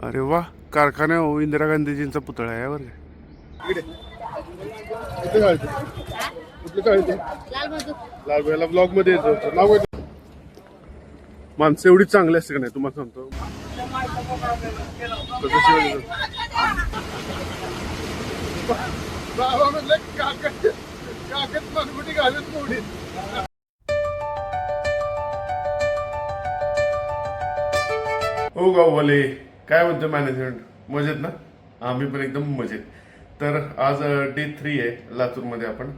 अरे वा, कारखाना हो इंदिरा गांधीजींचा पुतळा आहे बरं का. इकडे कुठे जायचं, कुठलं जायचं? लालबागला ब्लॉग मध्ये यायचं नाव काय? माणसं एवढी चांगली असते का नाही तुम्हाला सांगतो. हो गाववाले, काय म्हणतो मॅनेजमेंट, मजेत ना? आम्ही पण एकदम मजेत. तर आज डे 3 आहे लातूरमध्ये. आपण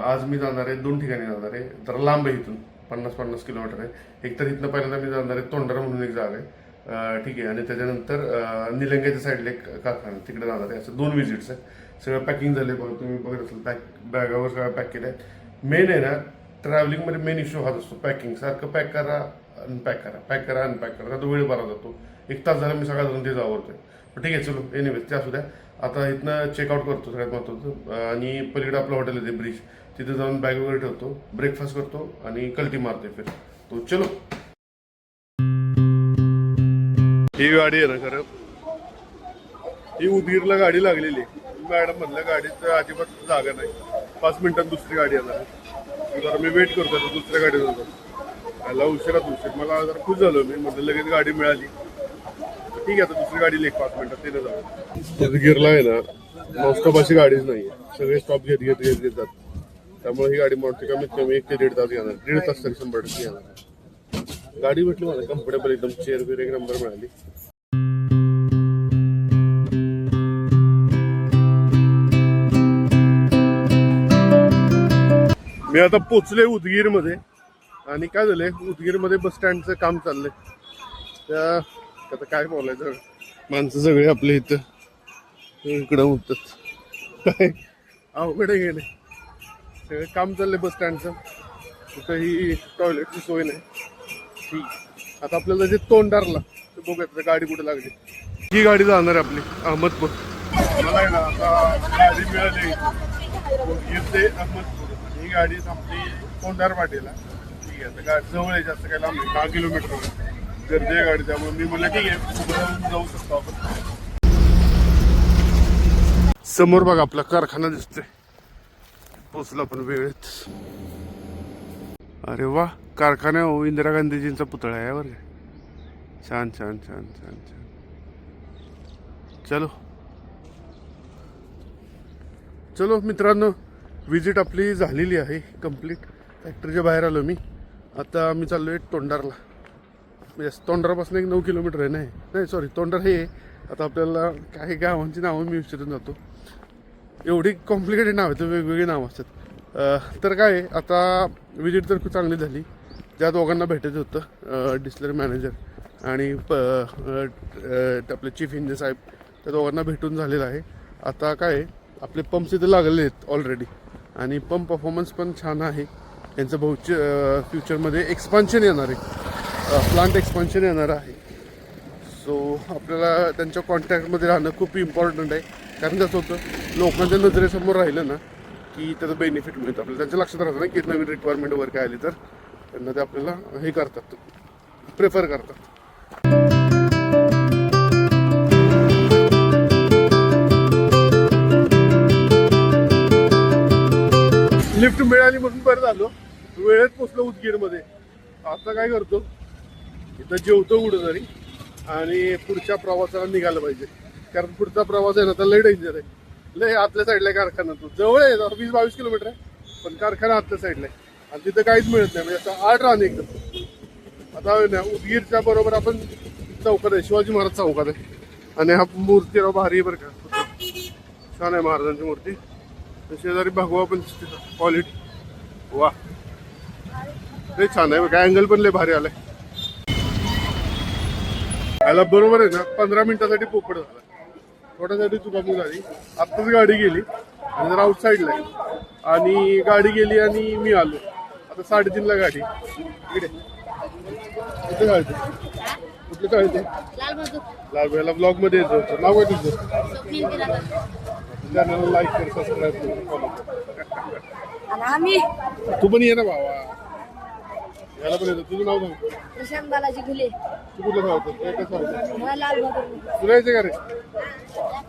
आज मी जाणार आहे 2 ठिकाणी जाणार आहे. तर लांब आहे इथून, 50-50 किलोमीटर आहे. एक तर इथनं पहिल्यांदा मी जाणार आहे तोंडारा म्हणून एक जागा आहे, ठीक आहे. आणि त्याच्यानंतर निलंग्याच्या साईडला एक कारखाना, तिकडे जाणार आहे. असं 2 व्हिजिट्स आहेत. सगळं पॅकिंग झाले बघा, तुम्ही बघत असाल बॅगावर सगळं पॅक केलं आहे. मेन आहे ना, ट्रॅव्हलिंगमध्ये मेन इश्यू हाच असतो, पॅकिंग. सारखं पॅक करा, अनपॅक करा, पॅक करा, अनपॅक करा. तो वेळ बरा जातो. 1 तास झाला मी सकाळपासून तेच आवडतोय. पण ठीक आहे, चलो एनिवेज ते असू द्या. आता इथनं चेकआउट करतो सगळ्यात महत्त्वाचं. आणि पलीकडे आपलं हॉटेल आहे ब्रिज, तिथे जाऊन बॅग वगैरे ठेवतो, ब्रेकफास्ट करतो आणि कल्टी मारतोय फिर. तो चलो. ही गाडी आहे ना, खरं ही उदगीरला गाडी लागलेली. मॅडम म्हणलं गाडीत अजिबात जागा नाही, 5 मिनिटात दुसरी गाडी येणार. जरा मी वेट करतो, दुसऱ्या गाडीत जातो. त्याला उशिरात उशीर, मला जरा खुश झालो मी, म्हटलं लगेच गाडी मिळाली. ठीक आहे, आता दुसरी गाडी लेख 5 मिनिटात तिने जाऊ. उदगीरला आहे ना, नॉनस्टॉप अशी गाडीच नाही, सगळे स्टॉप घेत घेत घेत घेत जात. त्यामुळे ही गाडी म्हणते कमीत कमी 1 ते 1.5 तास घेणार, 1.5 तास तरी 100% घेणार. गाडी भेटली मला कम्फर्टेबल, एकदम चेअर बिअर एक नंबर मिळाली. मी आता पोचले उदगीरमध्ये. आणि काय झालंय, उदगीरमध्ये बस स्टँडचं काम चाललंय. त्या आता काय बोलायचं, माणसं सगळे आपले इथं इकडं उठतात, काय अवघड गेले. सगळं काम चाललंय बस स्टँडचं. कुठंही टॉयलेटची सोय नाही. ठीक, आता आपल्याला जे तोंडारला ते बघूयात गाडी कुठे लागली. ही गाडी जाणार आहे आपली अहमदपूर. मला आहे ना आता गाडी मिळाली उदगीर ते अहमदपूर. ही गाडी आपली तोंडार पाटीला. ठीक आहे, आता गाडी जवळ आहे, जास्त काय लांब नाही, 10 किलोमीटर गर्दी आहे गाडी. त्यामुळे मी म्हणलं ठीक आहे, जाऊ शकतो आपण. समोर बघा आपला कारखाना दिसतोय. पोचला पण वेळेत. अरे वा, कारखाना हो इंदिरा गांधीजींचा पुतळा आहे बरं का. छान छान छान छान छान. चलो चलो मित्रांनो, विजिट आपली झालेली आहे कंप्लीट. फॅक्टरीच्या बाहेर आलो मी. आता मी चाललो आहे तोंडारला. म्हणजे तोंडारापासून एक 9 किलोमीटर आहे. नाही सॉरी, तोंडार हे आता आपल्याला काही गावांची नावं मी विचारून जातो. एवढी कॉम्प्लिकेटेड नाव आहेत, वेगवेगळी नावं असतात. तर काय आता विजिट तर खूप चांगली झाली. ज्या दोघांना भेटायचं होतं, डिस्टिलरी मॅनेजर आणि आपले चीफ इंजिनियर साहेब, त्या दोघांना भेटून झालेलं आहे. आता काय आपले पंप्स इथे लागलेले आहेत ऑलरेडी. आणि पंप परफॉर्मन्स पण छान आहे. यांचं फ्युचरमध्ये एक्सपान्शन येणार आहे, प्लांट एक्सपान्शन येणार आहे. सो आपल्याला त्यांच्या कॉन्टॅक्टमध्ये राहणं खूप इम्पॉर्टंट आहे. कारण कसं होतं, लोकांच्या नजरेसमोर राहिलं ना की त्याचं बेनिफिट मिळतं आपल्याला. त्यांच्या लक्षात राहतं ना की नवीन रिक्वायरमेंट वगैरे काय आली तर त्यांना ते आपल्याला हे करतात, प्रेफर करतात. लिफ्ट मिळाली म्हणून बरं झालं, वेळेत पोचलो उदगीरमध्ये. आता काय करतो, इथं जेवतो कुठं तरी आणि पुढच्या प्रवासाला निघालं पाहिजे. कारण पुढचा प्रवास आहे ना तर लय डेंजर आहे. लय आतल्या साईडला कारखाना, तो जवळ आहे, 20-22 किलोमीटर आहे, पण कारखाना आतल्या साईडला आहे. आणि तिथं काहीच मिळत नाही, म्हणजे असं आड राहणे एकदम. आता ना उदगीरच्या बरोबर आपण चौकात आहे, शिवाजी महाराज चौकात आहे. आणि हा मूर्ती भारी बरं का, छान आहे महाराजांची मूर्ती. शेजारी भगवा पण क्वालिटी, वा लय छान आहे. काय अँगल पण लय भारी आलाय. याला बरोबर आहे ना 15 मिनिटासाठी पोपट झाला. थोड्यासाठी चुकामुक झाली. आत्ताच गाडी गेली आणि जरा आउटसाईडला आहे. आणि गाडी गेली आणि मी आलो. आता 3:30ला गाडी. इकडे कुठे जायचं, कुठलं जायचं? लालबागला ब्लॉग मध्ये यायचं. नाव काय तुझं? चॅनलला लाईक कर, सबस्क्राईब कर, फॉलो कर. तू पण ये ना भावा. याला पण येतं. तुझं नाव सांग. प्रशांत बालाजी घुले. तू कुठलं सांगतो? कसं सांगतो? मला लाल बहादूर. तुला यायचं का रे?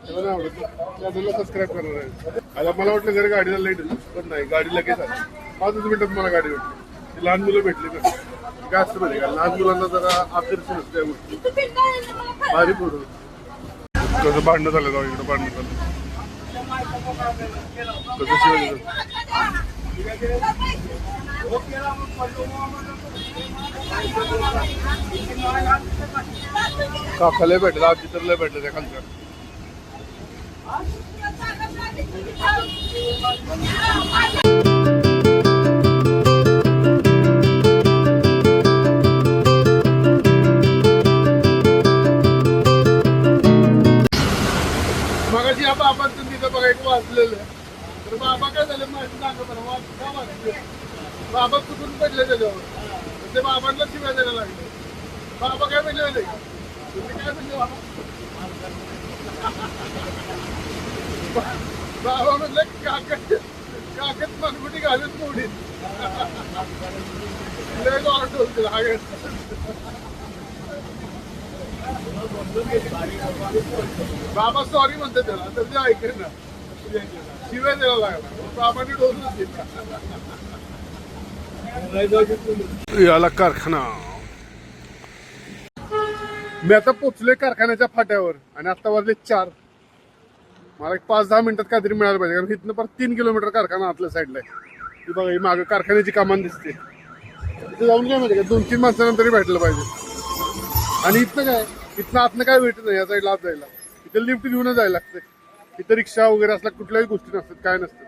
त्याला नाही आवडत. चॅनलला सबस्क्राईब करणार आहे. आता मला वाटलं जर गाडीला लेट येईल, पण नाही, गाडी लगेच आली. 5 मिनिटात मला गाडी भेटली. लहान मुलं भेटली ना, काय असतं माहिती का, लहान मुलांना जरा आकर्षण असतं त्या गोष्टी. भारी पुढं कसं भांडणं झालं, जाऊ इकडं भांडणं झालं कसं शिवाय काकाला भेटलं, आजी तर लय भेटलं त्या खालच्या. मगाशी या बाबांचं तिथं बघा एक वाचलेलं, तर बाबा काय झालं माहिती सांगा बरं, का वाचले? बाबा कुठून पडले त्याच्यावर, ते बाबांना शिवाय द्यायला लागले. बाबा काय म्हणले होते, तुम्ही काय म्हणले बाबा? बाबा म्हणलं काकत मनगुटी घालून मोडीत. लय ऑर्डर होतील हा. बाबा सॉरी म्हणते त्याला, तर ते ऐकेल ना, शिवाय द्यायला लागला. बाबांनी डोसच घेतला. याला कारखाना. मी आता पोचलोय कारखान्याच्या फाट्यावर आणि आता वाजले 4. मला एक 5-10 मिनिटात काहीतरी मिळालं पाहिजे, कारण इथनं परत 3 किलोमीटर कारखाना आतल्या साईडला आहे. ती बघा ही मागं कारखान्याची कामान दिसते. तिथे जाऊन काय माहिती का, 2-3 माणसानंतरी भेटलं पाहिजे. आणि इथनं काय, इथनं आतनं काय भेटत नाही या साईडला आत जायला. इथं लिफ्ट घेऊनच जायला लागते. इथं रिक्षा वगैरे असल्या कुठल्याही गोष्टी नसतात, काय नसतं.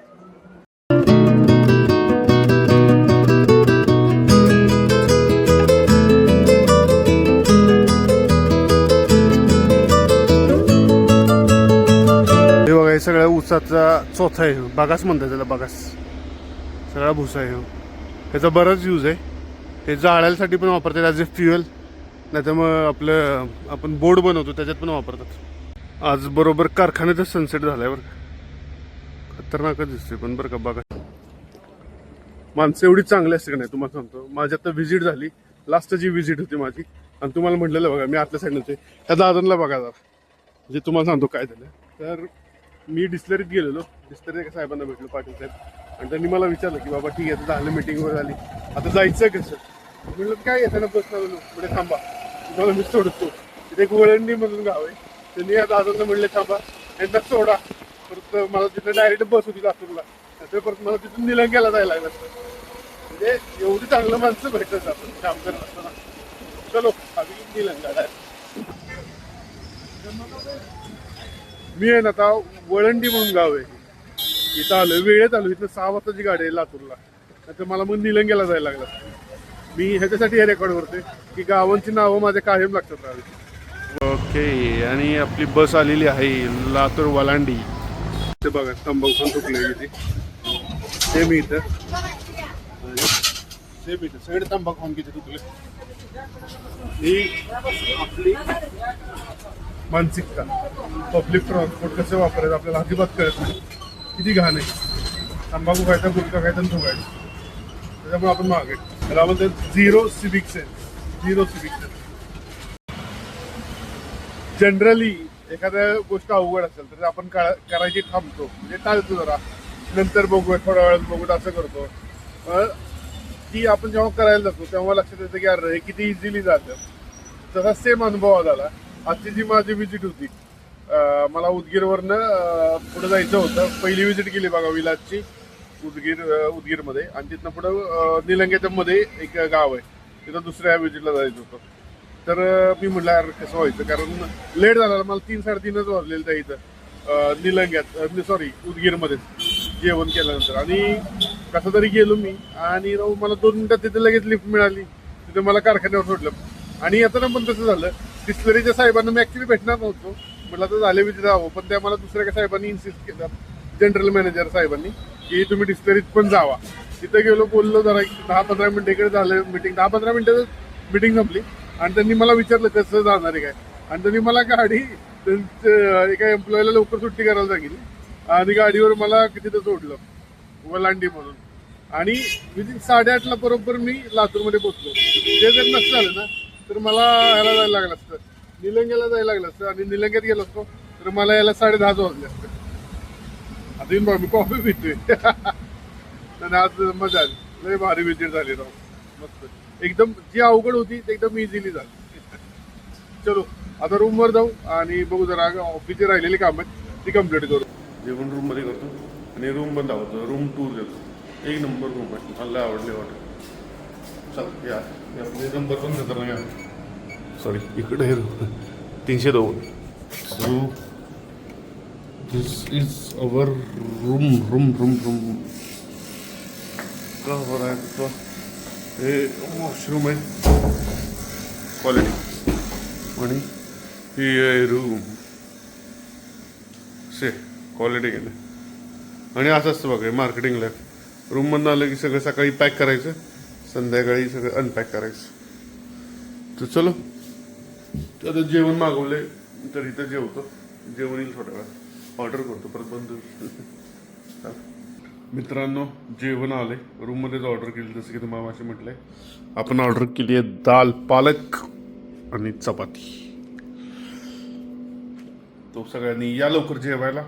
हे बघा, हे सगळ्या ऊसाचा चोथा आहे, बागास म्हणतात त्याला, बागास. सगळा भुसा आहे. ह्याचा बराच यूज आहे. हे जाळ्यासाठी पण वापरतात ॲज ए फ्युएल, नाही तर मग आपलं आपण बोर्ड बनवतो त्याच्यात पण वापरतात. आज बरोबर कारखान्याचा सनसेट झालाय बरं का, खतरनाकच दिसते पण बरं का. बघा माणसं एवढी चांगली असते का नाही तुम्हाला सांगतो. माझी आता व्हिजिट झाली, लास्ट जी व्हिजिट होती माझी, आणि तुम्हाला म्हटलेलं बघा मी आतल्या साईडला होते. त्या दादनला बघा जरा, म्हणजे तुम्हाला सांगतो काय झालं. तर मी डिस्लरीत गेलेलो, डिस्लरी साहेबांना भेटलो, पाटील साहेब, आणि त्यांनी मला विचारलं की बाबा ठीक आहे, आता झालं मीटिंग वगैरे झाली, आता जायचं कसं. म्हणलं काय येताना बस लावलो, म्हणजे थांबा तुम्हाला मी सोडतो. तिथे एक वळंडी म्हणून गाव आहे, त्यांनी या दादांना म्हणले थांबा यांना सोडा. परत मला तिथे डायरेक्ट बस होती लातूरला, नंतर परत मला तिथून निलंग्याला जायला लागलं. म्हणजे एवढी चांगलं माणसं भेटत आपण काम करत असताना. चलो आम्ही निलंगा. मी आहे ना आता वळंडी म्हणून गाव आहे, इथं आलो, वेळेत आलो. इथं 6 वाजताची गाडी आहे लातूरला, नंतर मला मग निलंग्याला जायला लागलं. मी ह्याच्यासाठी हे रेकॉर्ड करते की गावांची नावं माझ्या कायम लक्षात राहावी. ओके, आणि आपली बस आलेली आहे लातूर वलांडी. ते बघा तंबाखू पण तुटले इथे, ते मी इथं सगळे तंबाखू पण किती तुटले. ही आपली मानसिकता, पब्लिक ट्रान्सपोर्ट कसं वापरायचं आपल्याला अजिबात कळत नाही. किती घाण आहे, तंबाखू खायचा, गुटखा खायचा आणि थुकायचा, त्याच्यामुळे आपण मागे. त्याला म्हणतात zero civic sense. Zero civic sense. Generally एखाद्या गोष्ट अवघड असेल तर आपण करायची थांबतो, म्हणजे टाळतो जरा, नंतर बघूया, थोड्या वेळात बघूया, असं करतो. ती आपण जेव्हा करायला जातो तेव्हा लक्षात येतं की अरे हे किती इझिली जातं. तसा सेम अनुभव झाला. आजची जी माझी व्हिजिट होती, मला उदगीरवरनं पुढे जायचं होतं. पहिली व्हिजिट केली बघा विलासची उदगीरमध्ये, आणि तिथनं पुढं निलंग्याच्या मध्ये एक गाव आहे, तिथं दुसऱ्या व्हिजिटला जायचं होतं. तर मी म्हटलं यार कसं व्हायचं, कारण लेट झाला. मला 3-3:30 वाजलेलं त्या इथं निलंग्यात, सॉरी उदगीरमध्ये जेवण केल्यानंतर. आणि कसं तरी गेलो मी, आणि मला 2 मिनिटात तिथे लगेच लिफ्ट मिळाली. तिथे मला कारखान्यावर सोडलं. आणि येताना पण तसं झालं, डिस्लरीच्या साहेबांना मी ॲक्च्युली भेटणार नव्हतो, म्हटलं तर झाले विजिट राहावं, पण त्या मला दुसऱ्या काही साहेबांनी इन्सिस्ट केलं, जनरल मॅनेजर साहेबांनी, की तुम्ही डिस्लरीत पण जावा. तिथे गेलो, बोललो जरा 10-15 मिनिटं, इकडे झालं मीटिंग, 10-15 मिनिटं मीटिंग संपली. आणि त्यांनी मला विचारलं कसं जाणार आहे काय, आणि त्यांनी मला गाडी एका एम्प्लॉईला लवकर सुट्टी करायला सांगितली, आणि गाडीवर मला तिथं सोडलं वलांडी म्हणून. आणि विदिन 8:30ला बरोबर मी लातूरमध्ये पोहोचलो. ते जर नसतं झालं ना तर मला ह्याला जायला लागलं असतं, निलंग्याला जायला लागलं असतं, आणि निलंग्यात गेलो असतो तर मला याला 10:30 वाजले असते. आता येऊन मी कॉफी पितोय. आणि आज मजा आली, लय भारी विजिट झाली राव, मस्त. एकदम जी अवघड होती ते एकदम इझिली झाली. चलो आता रूमवर जाऊ आणि बघू जरा ऑफिसचे राहिलेली कामं आहेत ती कम्प्लीट करू. जेवण रूममध्ये करतो आणि रूम पण दाखवतो, रूम टूर देतो. एक नंबर रूम आहे, मला आवडले वाटत. चल या आपले नंबर पण देतो ना, सॉरी इकडे हे 302. So this is our room room room room का बरं आहे तो. हे वॉशरूम आहे क्वालिटी, आणि ही आहे रूम से क्वालिटी गेले. आणि असं असतं बघा मार्केटिंगला, रूममधून आलं की सगळं सकाळी पॅक करायचं, संध्याकाळी सगळं अनपॅक करायचं. तर चलो आता जेवण मागवले तर इथं जेवतो, जेवण येईल थोड्या वेळात, ऑर्डर करतो परत बंद होईल. मित्रांनो जेवण आले, रूममध्येच ऑर्डर केली जसं की तुम्हाला माशी म्हटलंय. आपण ऑर्डर केली आहे दाल पालक आणि चपाती. तो सगळ्यांनी या लवकर जेवायला.